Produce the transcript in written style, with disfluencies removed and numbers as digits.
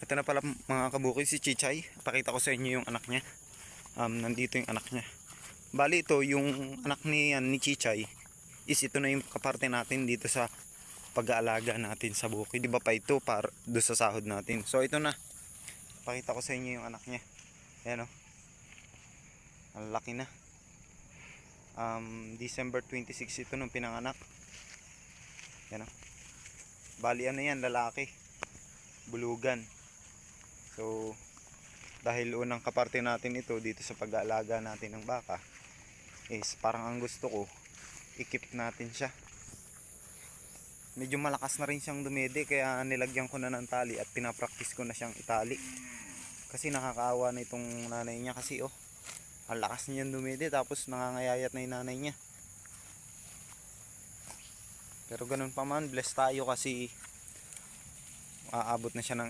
Ito na pala mga kabukid si Chichay. Pakita ko sa inyo yung anak niya. Nandito yung anak niya. Bali ito yung anak ni Chichay. Ito na yung kaparte natin dito sa pag-aalaga natin sa bukid. Iba pa ito para doon sa sahod natin. So ito na. Pakita ko sa inyo yung anak niya. Ayan o. Ang laki na. December 26 ito nung pinanganak. Ayan o. Bali ano yan, lalaki. Bulugan. So dahil unang kaparte natin ito dito sa pag-aalaga natin ng baka, is parang ang gusto ko i-keep natin siya. Medyo malakas na rin siyang dumede, kaya nilagyan ko na ng tali at pinapractice ko na siyang itali. Kasi nakakaawa na itong nanay niya kasi ang lakas niyang dumede tapos nangangayayat na yung nanay niya. Pero ganun pa man, bless tayo kasi aabot na siya ng